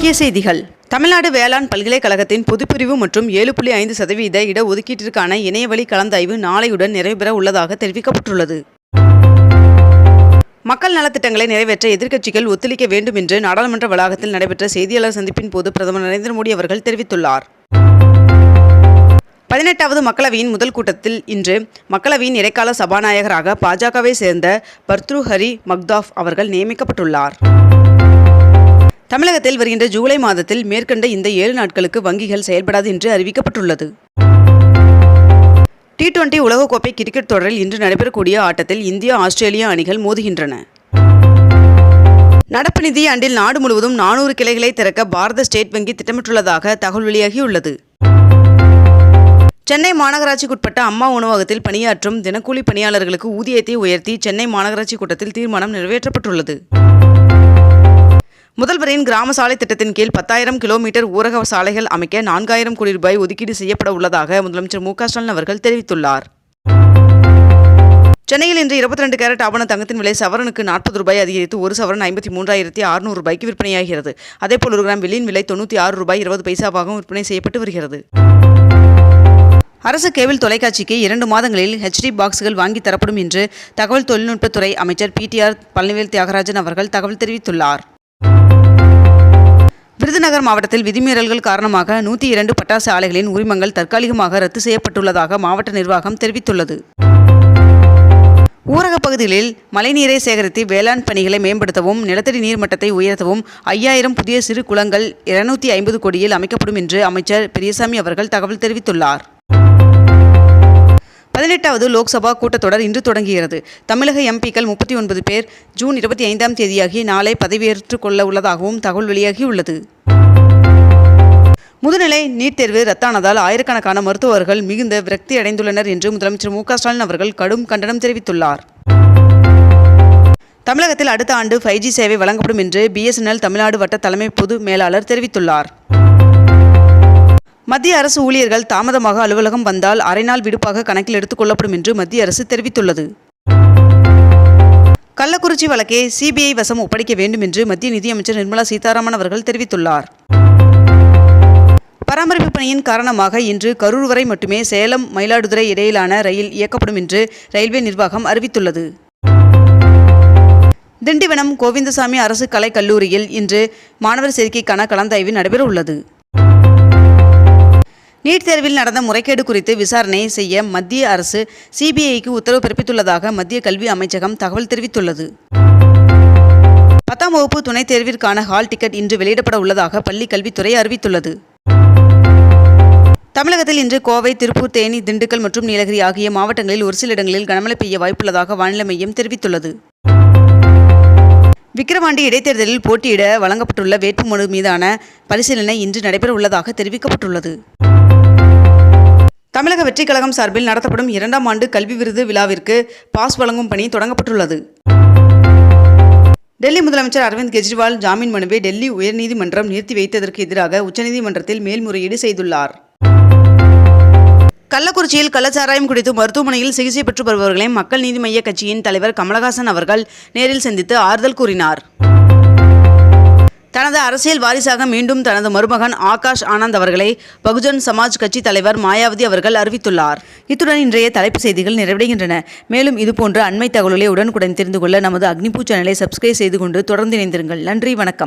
முக்கிய செய்திகள். தமிழ்நாடு வேளாண் பல்கலைக்கழகத்தின் பொதுப்பிரிவு மற்றும் 7.5% இடஒதுக்கீட்டிற்கான இணையவழி கலந்தாய்வு நாளையுடன் நிறைவுபெற உள்ளதாக தெரிவிக்கப்பட்டுள்ளது. மக்கள் நலத்திட்டங்களை நிறைவேற்ற எதிர்க்கட்சிகள் ஒத்துழைக்க வேண்டும் என்று நாடாளுமன்ற வளாகத்தில் நடைபெற்ற செய்தியாளர் சந்திப்பின் போது பிரதமர் நரேந்திர மோடி அவர்கள் தெரிவித்துள்ளார். 18வது மக்களவையின் முதல் கூட்டத்தில் இன்று மக்களவையின் இடைக்கால சபாநாயகராக பாஜகவை சேர்ந்த பர்த்ருஹரி மக்தாப் அவர்கள் நியமிக்கப்பட்டுள்ளார். தமிழகத்தில் வருகின்ற ஜூலை மாதத்தில் மேற்கண்ட இந்த 7 நாட்களுக்கு வங்கிகள் செயல்படாது என்று அறிவிக்கப்பட்டுள்ளது. T20 உலகக்கோப்பை கிரிக்கெட் தொடரில் இன்று நடைபெறக்கூடிய ஆட்டத்தில் இந்தியா ஆஸ்திரேலியா அணிகள் மோதுகின்றன. நடப்பு நிதியாண்டில் நாடு முழுவதும் 400 கிளைகளை திறக்க பாரத ஸ்டேட் வங்கி திட்டமிட்டுள்ளதாக தகவல் வெளியாகியுள்ளது. சென்னை மாநகராட்சிக்குட்பட்ட அம்மா உணவகத்தில் பணியாற்றும் தினக்கூலி பணியாளர்களுக்கு ஊதியத்தை உயர்த்தி சென்னை மாநகராட்சி கூட்டத்தில் தீர்மானம் நிறைவேற்றப்பட்டுள்ளது. முதல்வரின் கிராம சாலை திட்டத்தின் கீழ் 10,000 கிலோமீட்டர் ஊரக சாலைகள் அமைக்க 4,000 கோடி ரூபாய் ஒதுக்கீடு செய்யப்பட உள்ளதாக முதலமைச்சர் மு.க. ஸ்டாலின் அவர்கள் தெரிவித்துள்ளார். சென்னையில் இன்று 22 கேரட் ஆபண தங்கத்தின் விலை சவரனுக்கு 40 ரூபாய் அதிகரித்து ஒரு சவரன் 53,600 ரூபாய்க்கு விற்பனையாகிறது. அதேபோல் 1 கிராம் வெள்ளியின் விலை 96 ரூபாய் 20 பைசாவாகவும் விற்பனை செய்யப்பட்டு வருகிறது. அரசு கேபிள் தொலைக்காட்சிக்கு 2 மாதங்களில் HD பாக்ஸ்கள் வாங்கி தரப்படும் என்று தகவல் தொழில்நுட்பத்துறை அமைச்சர் PTR பழனிவேல் தியாகராஜன் அவர்கள் தகவல் தெரிவித்துள்ளார். விருதுநகர் மாவட்டத்தில் விதிமீறல்கள் காரணமாக 102 பட்டாசு ஆலைகளின் உரிமங்கள் தற்காலிகமாக ரத்து செய்யப்பட்டுள்ளதாக மாவட்ட நிர்வாகம் தெரிவித்துள்ளது. ஊரகப் பகுதிகளில் மழைநீரை சேகரித்து வேளாண் பணிகளை மேம்படுத்தவும் நிலத்தடி நீர் மட்டத்தை உயர்த்தவும் 5000 புதிய சிறு குளங்கள் 250 கோடியில் அமைக்கப்படும் என்று அமைச்சர் பெரியசாமி அவர்கள் தகவல் தெரிவித்துள்ளார். 18வது லோக்சபா கூட்டத்தொடர் இன்று தொடங்குகிறது. தமிழக எம்பிக்கள் 39 பேர் ஜூன் 25ஆம் தேதியாகி நாளை பதவியேற்றுக் கொள்ள உள்ளதாகவும் தகவல் வெளியாகியுள்ளது. முதுநிலை நீட் தேர்வு ரத்தானதால் ஆயிரக்கணக்கான மருத்துவர்கள் மிகுந்த விரக்தி அடைந்துள்ளனர் என்று முதலமைச்சர் மு.க. ஸ்டாலின் அவர்கள் கடும் கண்டனம் தெரிவித்துள்ளார். தமிழகத்தில் அடுத்த ஆண்டு 5G சேவை வழங்கப்படும் என்று BSNL தமிழ்நாடு வட்ட தலைமை பொது மேலாளர் தெரிவித்துள்ளார். மத்திய அரசு ஊழியர்கள் தாமதமாக அலுவலகம் வந்தால் அரை நாள் விடுப்பாக கணக்கில் எடுத்துக் கொள்ளப்படும் என்று மத்திய அரசு தெரிவித்துள்ளது. கள்ளக்குறிச்சி வழக்கை CBI வசம் ஒப்படைக்க வேண்டும் என்று மத்திய நிதியமைச்சர் நிர்மலா சீதாராமன் அவர்கள் தெரிவித்துள்ளார். பராமரிப்பு பணியின் காரணமாக இன்று கரூர் வரை மட்டுமே சேலம் மயிலாடுதுறை இடையிலான ரயில் இயக்கப்படும் என்று ரயில்வே நிர்வாகம் அறிவித்துள்ளது. திண்டிவனம் கோவிந்தசாமி அரசு கலைக் கல்லூரியில் இன்று மாணவர் சேர்க்கைக்கான கலந்தாய்வு நடைபெற உள்ளது. நீட் தேர்வில் நடந்த முறைகேடு குறித்து விசாரணை செய்ய மத்திய அரசு CBIக்கு உத்தரவு பிறப்பித்துள்ளதாக மத்திய கல்வி அமைச்சகம் தகவல் தெரிவித்துள்ளது. 10ஆம் வகுப்பு துணைத் தேர்விற்கான ஹால் டிக்கெட் இன்று வெளியிடப்பட உள்ளதாக பள்ளி கல்வித்துறை அறிவித்துள்ளது. தமிழகத்தில் இன்று கோவை, திருப்பூர், தேனி, திண்டுக்கல் மற்றும் நீலகிரி ஆகிய மாவட்டங்களில் ஒரு சில இடங்களில் கனமழை பெய்ய வாய்ப்புள்ளதாக வானிலை மையம் தெரிவித்துள்ளது. விக்கிரவாண்டி இடைத்தேர்தலில் போட்டியிட வழங்கப்பட்டுள்ள வேட்புமனு மீதான பரிசீலனை இன்று நடைபெற உள்ளதாக தெரிவிக்கப்பட்டுள்ளது. தமிழக வெற்றிக் கழகம் சார்பில் நடத்தப்படும் 2ஆம் ஆண்டு கல்வி விருது விழாவிற்கு பாஸ் வழங்கும் பணி தொடங்கப்பட்டுள்ளது. டெல்லி முதலமைச்சர் அரவிந்த் கெஜ்ரிவால் ஜாமீன் மனுவை டெல்லி உயர்நீதிமன்றம் நிறுத்தி வைத்ததற்கு எதிராக உச்சநீதிமன்றத்தில் மேல்முறையீடு செய்துள்ளார். கள்ளக்குறிச்சியில் கள்ளச்சாராயம் குடித்து மருத்துவமனையில் சிகிச்சை பெற்று வருபவர்களை மக்கள் நீதி மய்ய கட்சியின் தலைவர் கமலஹாசன் அவர்கள் நேரில் சந்தித்து ஆறுதல் கூறினார். தனது அரசியல் வாரிசாக மீண்டும் தனது மருமகன் ஆகாஷ் ஆனந்த் அவர்களை பகுஜன் சமாஜ் கட்சி தலைவர் மாயாவதி அவர்கள் அறிவித்துள்ளார். இத்துடன் இன்றைய தலைப்புச் செய்திகள் நிறைவடைகின்றன. மேலும் இதுபோன்ற அண்மை தகவல்களை உடனுக்குடன் தெரிந்து கொள்ள நமது அக்னிபூ சேனலை சப்ஸ்கிரைப் செய்து கொண்டு தொடர்ந்து இணைந்திருங்கள். நன்றி, வணக்கம்.